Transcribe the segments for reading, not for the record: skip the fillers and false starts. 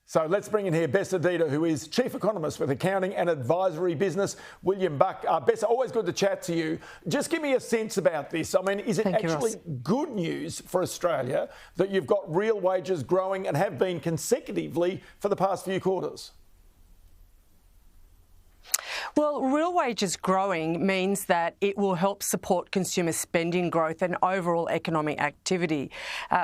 So let's bring in here Besa, Deda, who is Chief Economist with accounting and advisory business, William Buck. Besa, always good to chat to you. Just give me a sense about this. I mean, is it actually good news for Australia that you've got real wages growing and have been consecutively for the past few quarters? Well, real wages growing means that it will help support consumer spending growth and overall economic activity.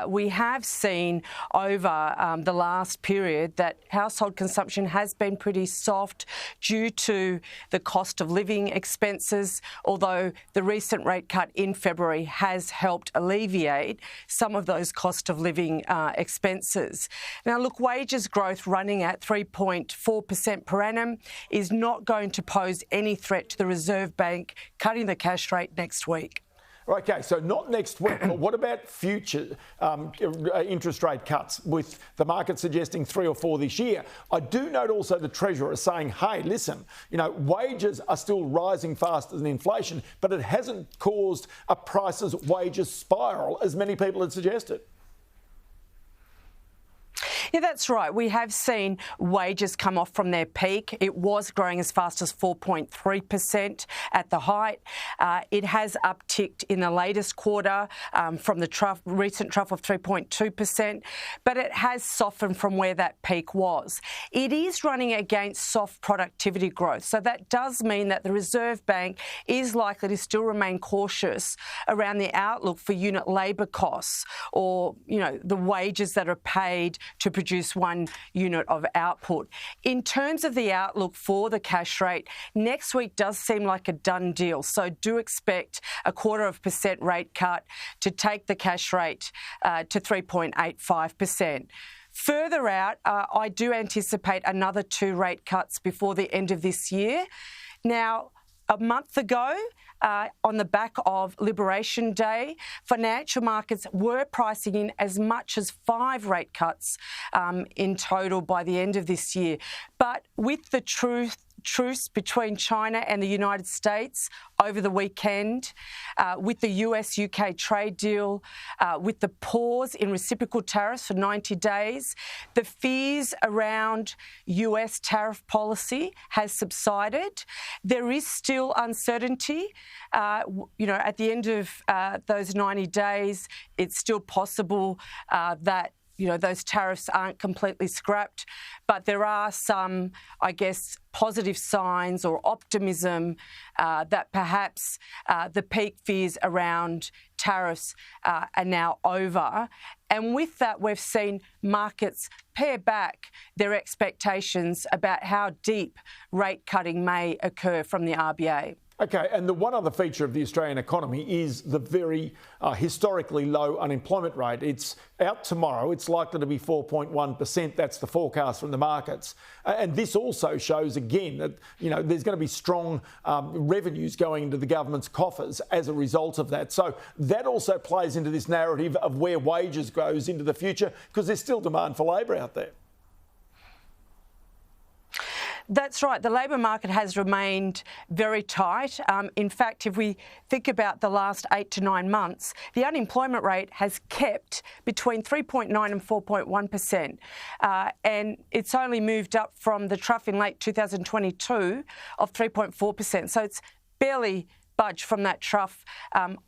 We have seen over the last period that household consumption has been pretty soft due to the cost of living expenses, although the recent rate cut in February has helped alleviate some of those cost of living expenses. Now, look, wages growth running at 3.4% per annum is not going to pose any threat to the Reserve Bank cutting the cash rate next week. Okay, so not next week, but what about future interest rate cuts, with the market suggesting 3 or 4 this year? I do note also the Treasurer is saying, hey, listen, wages are still rising faster than inflation, but it hasn't caused a prices wages spiral as many people had suggested. Yeah, that's right. We have seen wages come off from their peak. It was growing as fast as 4.3% at the height. It has upticked in the latest quarter from the recent trough of 3.2%, but it has softened from where that peak was. It is running against soft productivity growth, so that does mean that the Reserve Bank is likely to still remain cautious around the outlook for unit labour costs, or the wages that are paid to produce 1 unit of output. In terms of the outlook for the cash rate, next week does seem like a done deal. So do expect a 0.25% rate cut to take the cash rate to 3.85%. Further out, I do anticipate another 2 rate cuts before the end of this year. Now, a month ago, on the back of Liberation Day, financial markets were pricing in as much as 5 rate cuts in total by the end of this year. But with the truce between China and the United States over the weekend, with the US-UK trade deal, with the pause in reciprocal tariffs for 90 days, the fears around US tariff policy has subsided. There is still uncertainty. At the end of those 90 days, it's still possible that those tariffs aren't completely scrapped, but there are some, positive signs or optimism that perhaps the peak fears around tariffs are now over. And with that, we've seen markets pare back their expectations about how deep rate cutting may occur from the RBA. Okay, and the one other feature of the Australian economy is the very historically low unemployment rate. It's out tomorrow. It's likely to be 4.1%. That's the forecast from the markets. And this also shows again that, there's going to be strong revenues going into the government's coffers as a result of that. So that also plays into this narrative of where wages goes into the future, because there's still demand for labour out there. That's right. The labour market has remained very tight. In fact, if we think about the last 8 to 9 months, the unemployment rate has kept between 3.9 and 4.1%. And it's only moved up from the trough in late 2022 of 3.4%. So it's barely budge from that trough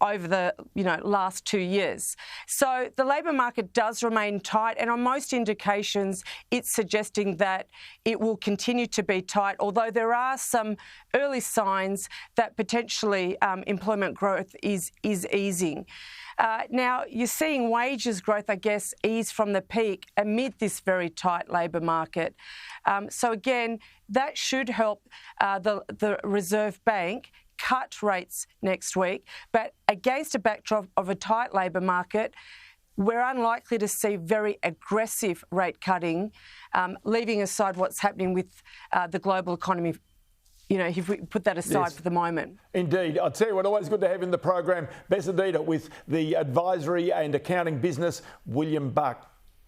over the last 2 years. So the labour market does remain tight, and on most indications it's suggesting that it will continue to be tight, although there are some early signs that potentially employment growth is easing. Now, you're seeing wages growth, ease from the peak amid this very tight labour market. So again, that should help the Reserve Bank cut rates next week, but against a backdrop of a tight labour market, we're unlikely to see very aggressive rate cutting, leaving aside what's happening with the global economy, if we put that aside for the moment. Indeed. I'll tell you what, always good to have in the program Besa, Deda with the advisory and accounting business, William Buck.